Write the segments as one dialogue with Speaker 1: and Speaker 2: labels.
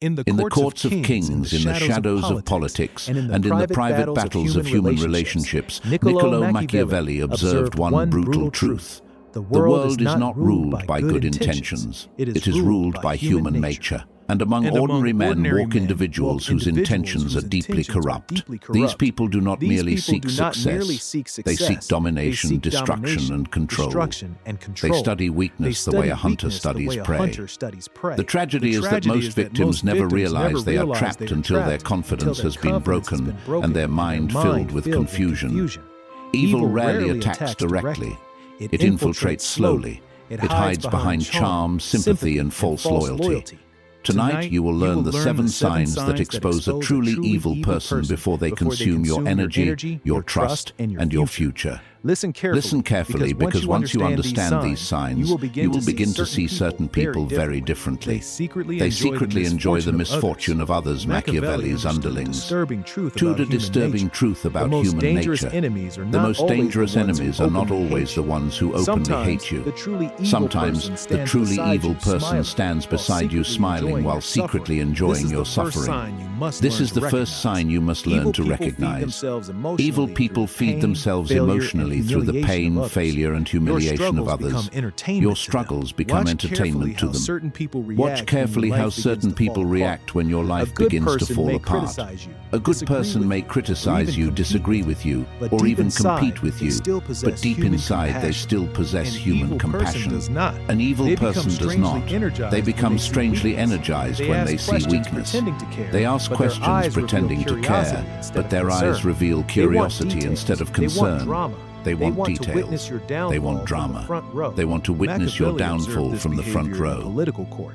Speaker 1: In the courts of kings, in the shadows of politics, and in the private battles of human relationships, Niccolò Machiavelli observed one brutal truth. The world is not ruled by good intentions. It is ruled by human nature. And among ordinary men walk individuals whose intentions are deeply corrupt. These people do not merely seek success. They seek domination, destruction, and control. They study weakness the way a hunter studies prey. The tragedy is that most victims never realize they are trapped until their confidence has been broken and their mind filled with confusion. Evil rarely attacks directly. It infiltrates slowly. It hides behind charm, sympathy, and false loyalty. Tonight, you will learn the 7 signs that expose a truly evil person before they consume your energy, your trust, and your future. Listen carefully, because once you understand these signs, you will begin to see certain people very differently. They secretly enjoy the misfortune of others, Machiavelli's underlings. To the disturbing truth about human nature, the most dangerous enemies are not always the ones who openly hate you. Sometimes the truly evil person stands beside you smiling while secretly enjoying your suffering. This is the first sign you must learn to recognize. Evil people feed themselves emotionally through the pain, failure, and humiliation of others. Your struggles become entertainment to them. Watch carefully how certain people react when your life begins to fall apart. A good person may criticize you, disagree with you, or even compete with you, but deep inside they still possess human compassion. An evil person does not. They become strangely energized when they see weakness. They ask questions pretending to care, but their eyes reveal curiosity instead of concern. They want details. They want drama. They want to witness your downfall from the front row.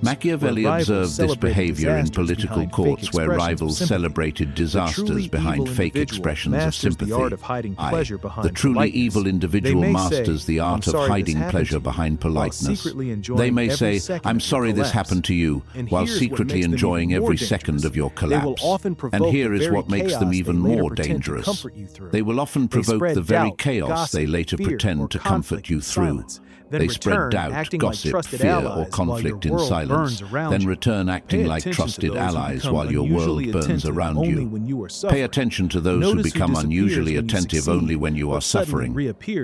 Speaker 1: Machiavelli observed this behavior in political courts where rivals celebrated disasters behind fake expressions of sympathy. The truly evil individual masters the art of hiding pleasure behind politeness. They may say, "I'm sorry this happened to you," while secretly enjoying every second of your collapse. And here is what makes them even more dangerous. They will often provoke the very chaos they later pretend to comfort you through. They spread doubt, gossip, fear, or conflict in silence, then return acting like trusted allies while your world burns around you. Pay attention to those who become unusually attentive only when you are suffering.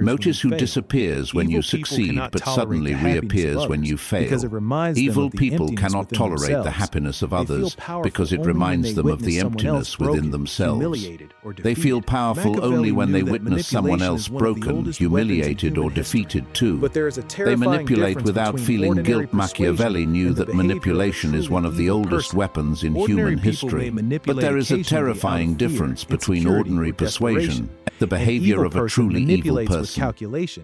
Speaker 1: Notice who disappears when you succeed but suddenly reappears when you fail. Evil people cannot tolerate the happiness of others because it reminds them of the emptiness within themselves. They feel powerful only when they witness someone else broken, humiliated, or defeated too. They manipulate without feeling guilt. Machiavelli knew that manipulation is one of the oldest weapons in human history. But there is a terrifying difference between ordinary persuasion and the behavior of a truly evil person.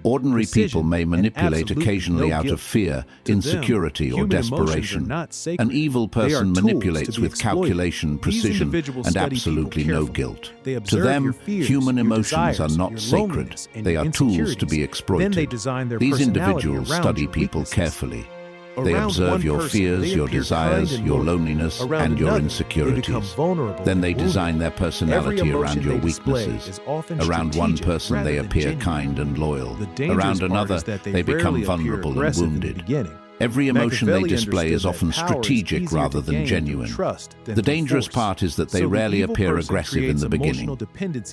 Speaker 1: Ordinary people may manipulate occasionally out of fear, insecurity, or desperation. An evil person manipulates with calculation, precision, and absolutely no guilt. To them, human emotions are not sacred. They are tools to be exploited. These individuals study people carefully. They observe your fears, your desires, your loneliness, and your insecurities. Then they design their personality around your weaknesses. Around one person they appear kind and loyal. Around another they become vulnerable and wounded. Every emotion they display is often strategic rather than genuine. The dangerous part is that they rarely appear aggressive in the beginning.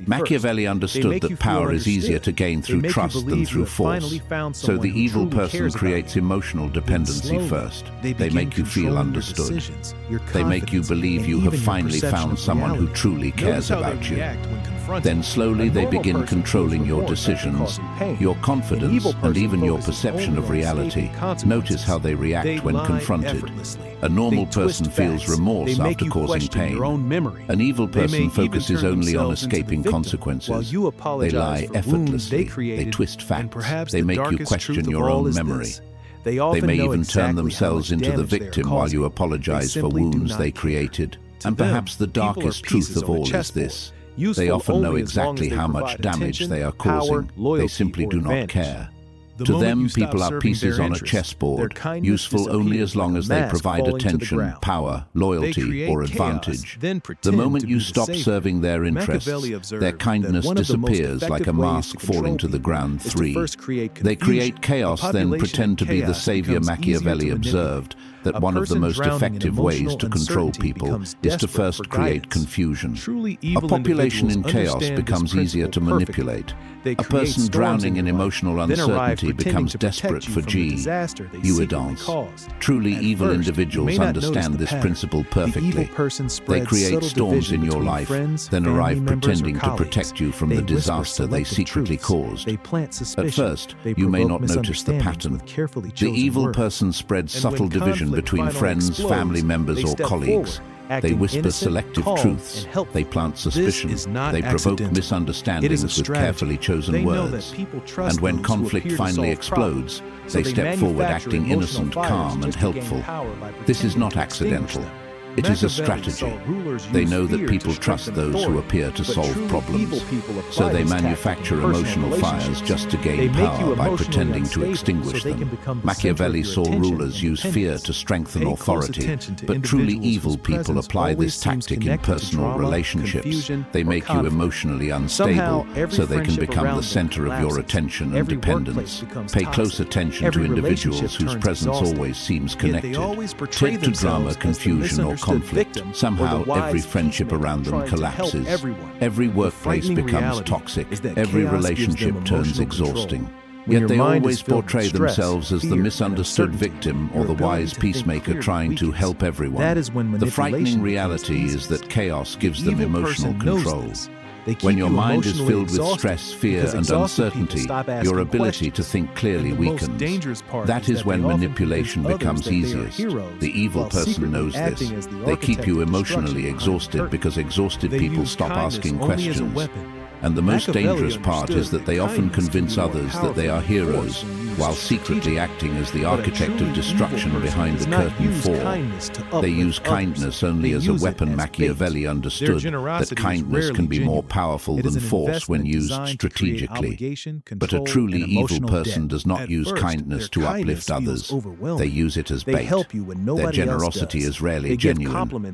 Speaker 1: Machiavelli understood that power is easier to gain through trust than through force. So the evil person creates emotional dependency first. They make you feel understood. They make you believe you have finally found someone who truly cares about you. Then slowly they begin controlling your decisions, your confidence, and even your perception of reality. Notice how they react when confronted. A normal person feels remorse after causing pain. An evil person focuses only on escaping consequences. They lie effortlessly. They twist facts. They make you question your own memory. They may even turn themselves into the victim while you apologize for wounds they created. And perhaps the darkest truth of all is this: they often know exactly how much damage they are causing. They simply do not care. To them, people are pieces on a chessboard, useful only as long as they provide attention, power, loyalty, or advantage. The moment you stop serving their interests, their kindness disappears like a mask falling to the ground. 3. They create chaos, then pretend to be the savior. Machiavelli observed that one of the most effective ways to control people is to first create confusion. A population in chaos becomes easier to manipulate. A person drowning in emotional uncertainty becomes desperate for evidence. Truly evil individuals understand this principle perfectly. They create storms in your life, then arrive pretending to protect you from the disaster they secretly caused. At first, you may not notice the pattern. The evil person spreads subtle division between friends, family members, or colleagues. They whisper selective truths. They plant suspicion. They provoke misunderstandings with carefully chosen words. And when conflict finally explodes, they step forward acting innocent, calm, and helpful. This is not accidental. It is a strategy. They know that people trust those who appear to solve problems. So they manufacture emotional fires just to gain power by pretending to extinguish them. Machiavelli saw rulers use fear to strengthen authority, but truly evil people apply this tactic in personal relationships. They make you emotionally unstable so they can become the center of your attention and dependence. Pay close attention to individuals whose presence always seems connected. Take to drama, confusion, or conflict. Somehow every friendship around them collapses. Every workplace becomes toxic. Every relationship turns exhausting. Yet they always portray themselves as the misunderstood victim or the wise peacemaker trying to help everyone. The frightening reality is that chaos gives them emotional control. When your mind is filled with stress, fear, and uncertainty, your ability to think clearly weakens. That is when manipulation becomes easiest. The evil person knows this. They keep you emotionally exhausted because exhausted people stop asking questions. And the most dangerous part is that they often convince others that they are heroes, while secretly acting as the architect of destruction behind the curtain for. They use kindness only as a weapon. Machiavelli understood that kindness can be more powerful than force when used strategically. But a truly evil person does not use kindness to uplift others. They use it as bait. Their generosity is rarely genuine.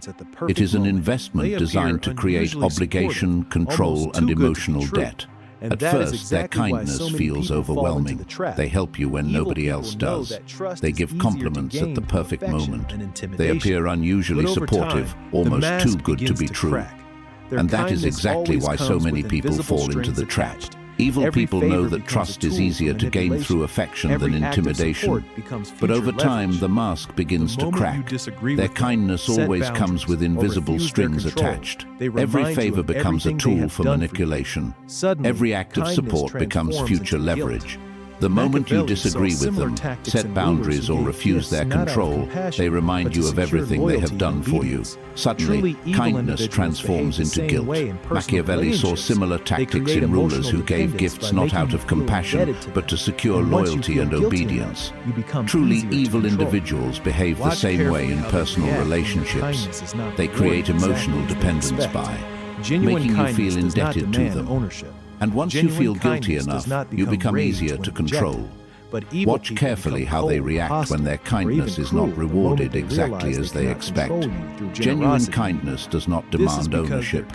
Speaker 1: It is an investment designed to create obligation, control, and emotional debt. At first, their kindness feels overwhelming. They help you when nobody else does. They give compliments at the perfect moment. They appear unusually supportive, almost too good to be true. And that is exactly why so many people fall into the trap. Evil people know that trust is easier to gain through affection than intimidation. But over time, the mask begins to crack. Their kindness always comes with invisible strings attached. Every favor becomes a tool for manipulation. Every act of support becomes future leverage. The moment you disagree with them, set boundaries, or refuse their control, they remind you of everything they have done for you. Suddenly, kindness transforms into guilt. Machiavelli saw similar tactics in rulers who gave gifts not out of compassion, but to secure loyalty and obedience. Truly evil individuals behave the same way in personal relationships. They create emotional dependence by making you feel indebted to them. And once you feel guilty enough, you become easier to control. Watch carefully how they react when their kindness is not rewarded exactly as they expect. Genuine kindness does not demand ownership.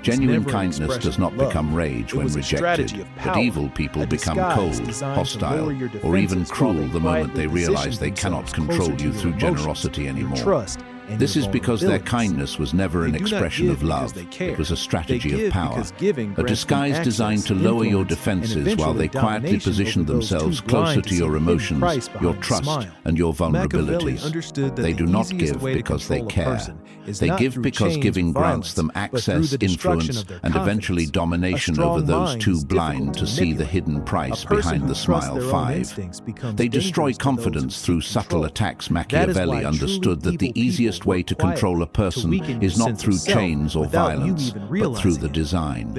Speaker 1: Genuine kindness does not become rage when rejected. But evil people become cold, hostile, or even cruel the moment they realize they cannot control you through generosity anymore. This is because their kindness was never an expression of love. It was a strategy of power, a disguise designed to lower your defenses while they quietly positioned themselves closer to your emotions, your trust, and your vulnerabilities. They do not give because they care. They give because giving grants them access, influence, and eventually domination over those too blind to see the hidden price behind the smile. 5. They destroy confidence through subtle attacks. Machiavelli understood that the easiest way to control a person is not through chains or violence, but through the design,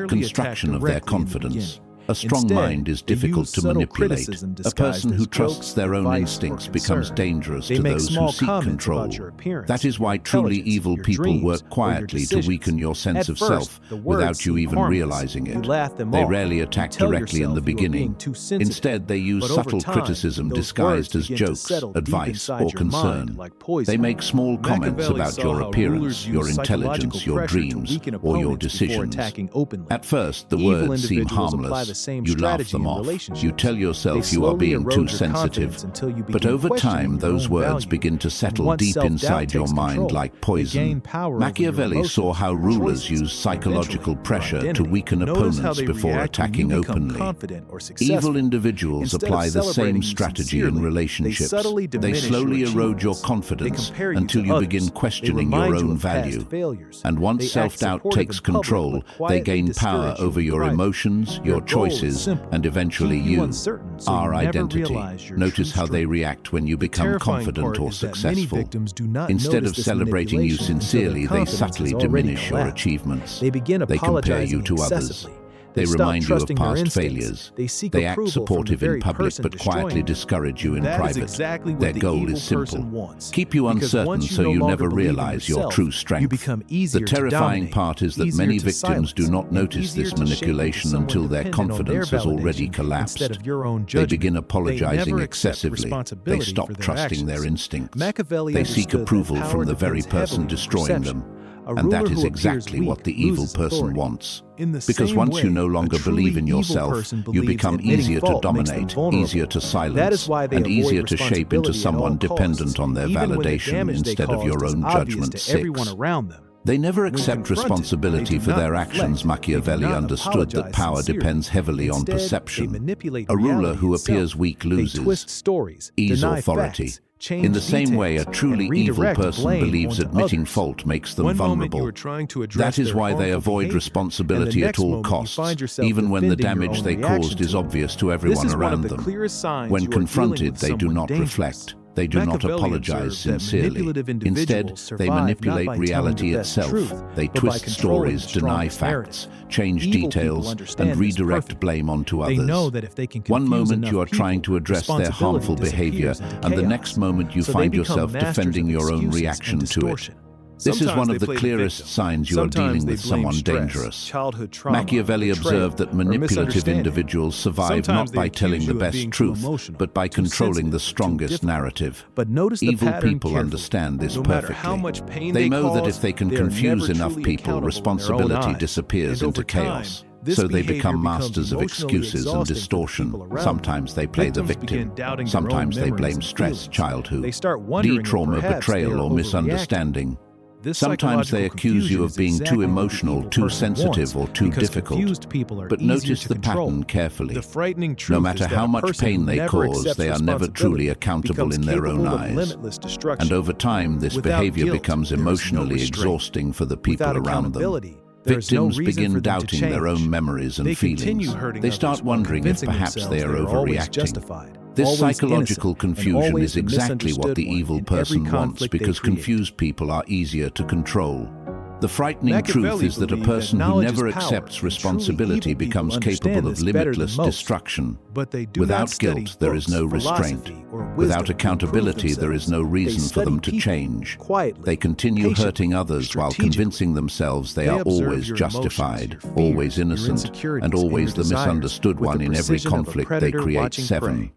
Speaker 1: construction of their confidence. A strong mind is difficult to manipulate. A person who trusts their own instincts becomes dangerous to those who seek control. That is why truly evil people work quietly to weaken your sense of self without you even realizing it. They rarely attack directly in the beginning. Instead, they use subtle criticism disguised as jokes, advice, or concern. They make small comments about your appearance, your intelligence, your dreams, or your decisions. At first, the words seem harmless.
Speaker 2: same
Speaker 1: You laugh
Speaker 2: strategy
Speaker 1: them
Speaker 2: in
Speaker 1: off.
Speaker 2: relationships.
Speaker 1: You tell yourself
Speaker 2: They
Speaker 1: you are
Speaker 2: slowly
Speaker 1: being
Speaker 2: erode
Speaker 1: too
Speaker 2: your
Speaker 1: sensitive.
Speaker 2: confidence until you
Speaker 1: But
Speaker 2: begin
Speaker 1: over
Speaker 2: questioning
Speaker 1: time,
Speaker 2: your
Speaker 1: those
Speaker 2: own
Speaker 1: words
Speaker 2: value.
Speaker 1: begin to
Speaker 2: And
Speaker 1: settle
Speaker 2: once
Speaker 1: deep
Speaker 2: self-doubt
Speaker 1: inside your
Speaker 2: takes
Speaker 1: mind
Speaker 2: control,
Speaker 1: like
Speaker 2: they
Speaker 1: poison.
Speaker 2: gain power over your
Speaker 1: Machiavelli
Speaker 2: emotions,
Speaker 1: saw how
Speaker 2: your
Speaker 1: rulers
Speaker 2: choices,
Speaker 1: use psychological
Speaker 2: eventually your
Speaker 1: pressure to
Speaker 2: identity.
Speaker 1: weaken
Speaker 2: Notice how
Speaker 1: opponents
Speaker 2: they
Speaker 1: before
Speaker 2: react when
Speaker 1: attacking
Speaker 2: you become
Speaker 1: openly.
Speaker 2: confident or successful.
Speaker 1: Evil individuals
Speaker 2: Instead of
Speaker 1: apply the
Speaker 2: celebrating
Speaker 1: same
Speaker 2: you
Speaker 1: strategy in
Speaker 2: sincerely,
Speaker 1: relationships.
Speaker 2: they subtly
Speaker 1: They
Speaker 2: diminish
Speaker 1: slowly
Speaker 2: your
Speaker 1: erode your
Speaker 2: achievements.
Speaker 1: confidence
Speaker 2: They compare you
Speaker 1: until
Speaker 2: to
Speaker 1: you
Speaker 2: others.
Speaker 1: begin
Speaker 2: They
Speaker 1: questioning your
Speaker 2: remind you
Speaker 1: own
Speaker 2: of past
Speaker 1: value.
Speaker 2: failures.
Speaker 1: And once
Speaker 2: They act
Speaker 1: self-doubt
Speaker 2: supportive
Speaker 1: takes
Speaker 2: in public,
Speaker 1: control,
Speaker 2: but
Speaker 1: they
Speaker 2: quietly
Speaker 1: gain power
Speaker 2: discourage you
Speaker 1: over
Speaker 2: in
Speaker 1: your
Speaker 2: private.
Speaker 1: emotions,
Speaker 2: Their
Speaker 1: your
Speaker 2: goal is
Speaker 1: choices,
Speaker 2: simple:
Speaker 1: and eventually
Speaker 2: keep you
Speaker 1: you,
Speaker 2: uncertain so
Speaker 1: our
Speaker 2: you never
Speaker 1: identity.
Speaker 2: realize your
Speaker 1: Notice
Speaker 2: true
Speaker 1: how they
Speaker 2: strength.
Speaker 1: react when you
Speaker 2: The
Speaker 1: become
Speaker 2: terrifying
Speaker 1: confident
Speaker 2: part
Speaker 1: or
Speaker 2: is that many
Speaker 1: successful.
Speaker 2: victims do not
Speaker 1: Instead of
Speaker 2: notice this
Speaker 1: celebrating you
Speaker 2: manipulation until
Speaker 1: sincerely,
Speaker 2: their
Speaker 1: they
Speaker 2: confidence
Speaker 1: subtly
Speaker 2: has already
Speaker 1: diminish your
Speaker 2: collapsed.
Speaker 1: achievements.
Speaker 2: They begin
Speaker 1: They compare
Speaker 2: apologizing
Speaker 1: you to others.
Speaker 2: excessively.
Speaker 1: They
Speaker 2: stop
Speaker 1: remind you of
Speaker 2: trusting their
Speaker 1: past
Speaker 2: instincts.
Speaker 1: failures.
Speaker 2: They seek
Speaker 1: They act
Speaker 2: approval from the
Speaker 1: supportive
Speaker 2: very
Speaker 1: in public
Speaker 2: person
Speaker 1: but
Speaker 2: destroying
Speaker 1: quietly
Speaker 2: them.
Speaker 1: discourage you in
Speaker 2: That is
Speaker 1: private.
Speaker 2: exactly what
Speaker 1: Their
Speaker 2: the
Speaker 1: goal
Speaker 2: evil
Speaker 1: is simple:
Speaker 2: person wants.
Speaker 1: keep you
Speaker 2: Because
Speaker 1: uncertain
Speaker 2: once
Speaker 1: so
Speaker 2: no
Speaker 1: you
Speaker 2: longer
Speaker 1: never
Speaker 2: believe in
Speaker 1: realize your
Speaker 2: yourself,
Speaker 1: true strength.
Speaker 2: you become easier
Speaker 1: The
Speaker 2: to
Speaker 1: terrifying
Speaker 2: dominate,
Speaker 1: part is that
Speaker 2: easier
Speaker 1: many
Speaker 2: to
Speaker 1: victims do
Speaker 2: silence,
Speaker 1: not
Speaker 2: and
Speaker 1: notice
Speaker 2: easier
Speaker 1: this
Speaker 2: to shape into
Speaker 1: manipulation
Speaker 2: someone
Speaker 1: until their
Speaker 2: dependent on
Speaker 1: confidence
Speaker 2: their
Speaker 1: has already
Speaker 2: validation
Speaker 1: collapsed.
Speaker 2: instead of your own
Speaker 1: They
Speaker 2: judgment.
Speaker 1: begin
Speaker 2: They
Speaker 1: apologizing
Speaker 2: never accept
Speaker 1: excessively. They
Speaker 2: responsibility
Speaker 1: stop
Speaker 2: for their
Speaker 1: trusting their
Speaker 2: actions.
Speaker 1: instincts.
Speaker 2: Machiavelli
Speaker 1: They seek
Speaker 2: understood that
Speaker 1: approval
Speaker 2: power
Speaker 1: from the very
Speaker 2: depends
Speaker 1: person
Speaker 2: heavily on
Speaker 1: destroying
Speaker 2: perception.
Speaker 1: them.
Speaker 2: A
Speaker 1: And that
Speaker 2: ruler
Speaker 1: is
Speaker 2: who
Speaker 1: exactly
Speaker 2: appears
Speaker 1: what the
Speaker 2: weak
Speaker 1: evil
Speaker 2: loses
Speaker 1: person
Speaker 2: authority.
Speaker 1: wants.
Speaker 2: In the
Speaker 1: Because
Speaker 2: same
Speaker 1: once you
Speaker 2: way,
Speaker 1: no
Speaker 2: a
Speaker 1: longer
Speaker 2: truly
Speaker 1: believe in
Speaker 2: evil
Speaker 1: yourself,
Speaker 2: person
Speaker 1: you
Speaker 2: believes
Speaker 1: become
Speaker 2: admitting
Speaker 1: easier to
Speaker 2: fault makes them
Speaker 1: dominate,
Speaker 2: vulnerable.
Speaker 1: easier to silence,
Speaker 2: That is why they
Speaker 1: and
Speaker 2: avoid
Speaker 1: easier to shape into
Speaker 2: responsibility at
Speaker 1: someone
Speaker 2: all
Speaker 1: dependent
Speaker 2: costs,
Speaker 1: on their
Speaker 2: even when the
Speaker 1: validation
Speaker 2: damage they
Speaker 1: instead of your
Speaker 2: caused is
Speaker 1: own
Speaker 2: obvious
Speaker 1: judgment.
Speaker 2: to everyone around them.
Speaker 1: They never
Speaker 2: When
Speaker 1: accept
Speaker 2: confronted,
Speaker 1: responsibility
Speaker 2: they do
Speaker 1: for
Speaker 2: not
Speaker 1: their
Speaker 2: reflect.
Speaker 1: actions.
Speaker 2: They do
Speaker 1: Machiavelli
Speaker 2: not
Speaker 1: understood that
Speaker 2: apologize
Speaker 1: power
Speaker 2: sincerely.
Speaker 1: depends heavily on
Speaker 2: Instead, they
Speaker 1: perception.
Speaker 2: manipulate
Speaker 1: A ruler
Speaker 2: reality
Speaker 1: who
Speaker 2: itself.
Speaker 1: appears weak
Speaker 2: They
Speaker 1: loses.
Speaker 2: twist stories,
Speaker 1: Ease
Speaker 2: deny
Speaker 1: authority.
Speaker 2: facts, change
Speaker 1: In the same way, a
Speaker 2: details,
Speaker 1: truly
Speaker 2: and
Speaker 1: evil
Speaker 2: redirect
Speaker 1: person
Speaker 2: blame
Speaker 1: believes
Speaker 2: onto
Speaker 1: admitting
Speaker 2: others.
Speaker 1: fault makes them
Speaker 2: One moment you
Speaker 1: vulnerable.
Speaker 2: are trying to address
Speaker 1: That is
Speaker 2: their
Speaker 1: why they
Speaker 2: harmful
Speaker 1: avoid
Speaker 2: behavior,
Speaker 1: responsibility
Speaker 2: and the
Speaker 1: at
Speaker 2: next
Speaker 1: all
Speaker 2: moment you
Speaker 1: costs,
Speaker 2: find yourself
Speaker 1: even when the
Speaker 2: defending your
Speaker 1: damage
Speaker 2: own
Speaker 1: they
Speaker 2: reaction
Speaker 1: caused is
Speaker 2: to it.
Speaker 1: obvious to
Speaker 2: This
Speaker 1: everyone
Speaker 2: is one
Speaker 1: around
Speaker 2: of the
Speaker 1: them.
Speaker 2: clearest signs
Speaker 1: When
Speaker 2: you are dealing
Speaker 1: confronted,
Speaker 2: with
Speaker 1: they do
Speaker 2: someone
Speaker 1: not
Speaker 2: dangerous.
Speaker 1: reflect. They do not
Speaker 2: Machiavelli
Speaker 1: apologize
Speaker 2: observed that
Speaker 1: sincerely.
Speaker 2: manipulative
Speaker 1: Instead,
Speaker 2: individuals
Speaker 1: they
Speaker 2: survive
Speaker 1: manipulate
Speaker 2: not by telling
Speaker 1: reality
Speaker 2: the best
Speaker 1: itself.
Speaker 2: truth,
Speaker 1: They
Speaker 2: but by
Speaker 1: twist
Speaker 2: controlling
Speaker 1: stories,
Speaker 2: the
Speaker 1: deny
Speaker 2: strongest
Speaker 1: facts,
Speaker 2: narrative.
Speaker 1: change
Speaker 2: Evil people
Speaker 1: details,
Speaker 2: understand
Speaker 1: and
Speaker 2: this
Speaker 1: redirect
Speaker 2: perfectly.
Speaker 1: blame onto
Speaker 2: They
Speaker 1: others.
Speaker 2: know that if they can
Speaker 1: One
Speaker 2: confuse
Speaker 1: moment
Speaker 2: enough
Speaker 1: you are trying
Speaker 2: people,
Speaker 1: to address their
Speaker 2: responsibility
Speaker 1: harmful behavior,
Speaker 2: disappears into
Speaker 1: and the
Speaker 2: chaos.
Speaker 1: next moment you
Speaker 2: So they
Speaker 1: find
Speaker 2: become
Speaker 1: yourself
Speaker 2: masters
Speaker 1: defending
Speaker 2: of
Speaker 1: your own
Speaker 2: excuses
Speaker 1: reaction
Speaker 2: and
Speaker 1: to it.
Speaker 2: distortion.
Speaker 1: This is
Speaker 2: Sometimes
Speaker 1: one
Speaker 2: they
Speaker 1: of the
Speaker 2: play the
Speaker 1: clearest
Speaker 2: victim.
Speaker 1: signs you are
Speaker 2: Sometimes
Speaker 1: dealing
Speaker 2: they
Speaker 1: with
Speaker 2: blame
Speaker 1: someone
Speaker 2: stress,
Speaker 1: dangerous.
Speaker 2: childhood trauma,
Speaker 1: Machiavelli
Speaker 2: betrayal,
Speaker 1: observed that
Speaker 2: or
Speaker 1: manipulative
Speaker 2: misunderstanding.
Speaker 1: individuals survive
Speaker 2: Sometimes
Speaker 1: not by
Speaker 2: they
Speaker 1: telling
Speaker 2: accuse
Speaker 1: the
Speaker 2: you of
Speaker 1: best
Speaker 2: being too
Speaker 1: truth,
Speaker 2: emotional,
Speaker 1: but by
Speaker 2: too
Speaker 1: controlling
Speaker 2: sensitive,
Speaker 1: the
Speaker 2: too
Speaker 1: strongest
Speaker 2: difficult.
Speaker 1: narrative.
Speaker 2: But notice the
Speaker 1: Evil
Speaker 2: pattern
Speaker 1: people
Speaker 2: carefully.
Speaker 1: understand this
Speaker 2: No matter
Speaker 1: perfectly.
Speaker 2: how much pain
Speaker 1: They
Speaker 2: they
Speaker 1: know that
Speaker 2: cause,
Speaker 1: if they can
Speaker 2: they are
Speaker 1: confuse
Speaker 2: never
Speaker 1: enough
Speaker 2: truly
Speaker 1: people,
Speaker 2: accountable in their own
Speaker 1: responsibility
Speaker 2: eyes.
Speaker 1: disappears
Speaker 2: And
Speaker 1: into
Speaker 2: over time,
Speaker 1: chaos.
Speaker 2: this
Speaker 1: So they
Speaker 2: behavior
Speaker 1: become
Speaker 2: becomes
Speaker 1: masters of
Speaker 2: emotionally
Speaker 1: excuses and
Speaker 2: exhausting for the
Speaker 1: distortion.
Speaker 2: people around
Speaker 1: Sometimes they play the
Speaker 2: Victims
Speaker 1: victim.
Speaker 2: begin doubting their own
Speaker 1: Sometimes they
Speaker 2: memories
Speaker 1: blame
Speaker 2: and
Speaker 1: stress,
Speaker 2: feelings.
Speaker 1: childhood,
Speaker 2: They start wondering if
Speaker 1: trauma,
Speaker 2: perhaps they
Speaker 1: betrayal,
Speaker 2: are
Speaker 1: or
Speaker 2: overreacting.
Speaker 1: misunderstanding.
Speaker 2: This
Speaker 1: Sometimes they
Speaker 2: psychological
Speaker 1: accuse you
Speaker 2: confusion
Speaker 1: of
Speaker 2: is
Speaker 1: being
Speaker 2: exactly
Speaker 1: too
Speaker 2: what the
Speaker 1: emotional,
Speaker 2: evil
Speaker 1: too
Speaker 2: person
Speaker 1: sensitive, or
Speaker 2: wants,
Speaker 1: too
Speaker 2: because
Speaker 1: difficult.
Speaker 2: confused people are
Speaker 1: But
Speaker 2: easier
Speaker 1: notice
Speaker 2: to
Speaker 1: the
Speaker 2: control.
Speaker 1: pattern carefully.
Speaker 2: The frightening truth
Speaker 1: No matter
Speaker 2: is that
Speaker 1: how
Speaker 2: a
Speaker 1: much
Speaker 2: person
Speaker 1: pain
Speaker 2: who
Speaker 1: they
Speaker 2: never
Speaker 1: cause,
Speaker 2: accepts
Speaker 1: they are never truly
Speaker 2: responsibility
Speaker 1: accountable
Speaker 2: becomes
Speaker 1: in their own
Speaker 2: capable of
Speaker 1: eyes.
Speaker 2: limitless destruction.
Speaker 1: And over time, this
Speaker 2: Without
Speaker 1: behavior
Speaker 2: guilt,
Speaker 1: becomes
Speaker 2: there is no
Speaker 1: emotionally
Speaker 2: restraint.
Speaker 1: exhausting for the people
Speaker 2: Without
Speaker 1: around them.
Speaker 2: accountability, there is no
Speaker 1: Victims
Speaker 2: reason for
Speaker 1: begin
Speaker 2: them to
Speaker 1: doubting their
Speaker 2: change.
Speaker 1: own memories and
Speaker 2: They continue
Speaker 1: feelings.
Speaker 2: hurting
Speaker 1: They
Speaker 2: others
Speaker 1: start
Speaker 2: while
Speaker 1: wondering if
Speaker 2: convincing
Speaker 1: perhaps they
Speaker 2: themselves
Speaker 1: are
Speaker 2: they are always
Speaker 1: overreacting.
Speaker 2: justified,
Speaker 1: This
Speaker 2: always
Speaker 1: psychological
Speaker 2: innocent, and
Speaker 1: confusion
Speaker 2: always
Speaker 1: is
Speaker 2: the
Speaker 1: exactly what the
Speaker 2: misunderstood one
Speaker 1: evil
Speaker 2: in every
Speaker 1: person wants,
Speaker 2: conflict they
Speaker 1: because
Speaker 2: create.
Speaker 1: confused people are easier to control. The frightening truth
Speaker 2: Machiavelli
Speaker 1: is that a
Speaker 2: believed that
Speaker 1: person who
Speaker 2: knowledge is
Speaker 1: never
Speaker 2: power,
Speaker 1: accepts
Speaker 2: and truly
Speaker 1: responsibility
Speaker 2: evil people
Speaker 1: becomes
Speaker 2: understand
Speaker 1: capable of
Speaker 2: this better than
Speaker 1: limitless
Speaker 2: most.
Speaker 1: destruction.
Speaker 2: But they do
Speaker 1: Without
Speaker 2: not study
Speaker 1: guilt, there is no
Speaker 2: books,
Speaker 1: restraint.
Speaker 2: philosophy, or wisdom
Speaker 1: Without
Speaker 2: to improve
Speaker 1: accountability, there is no
Speaker 2: themselves.
Speaker 1: reason
Speaker 2: They
Speaker 1: for them to
Speaker 2: study people
Speaker 1: change.
Speaker 2: quietly,
Speaker 1: They continue
Speaker 2: patiently,
Speaker 1: hurting others while
Speaker 2: strategically.
Speaker 1: convincing themselves they
Speaker 2: They
Speaker 1: are
Speaker 2: observe
Speaker 1: always
Speaker 2: your
Speaker 1: justified,
Speaker 2: emotions, your fears,
Speaker 1: always
Speaker 2: your
Speaker 1: innocent,
Speaker 2: insecurities,
Speaker 1: and
Speaker 2: and
Speaker 1: always
Speaker 2: your
Speaker 1: the
Speaker 2: desires
Speaker 1: misunderstood
Speaker 2: with
Speaker 1: one
Speaker 2: the
Speaker 1: in every
Speaker 2: precision of a
Speaker 1: conflict they
Speaker 2: predator
Speaker 1: create.
Speaker 2: watching
Speaker 1: 7.
Speaker 2: prey.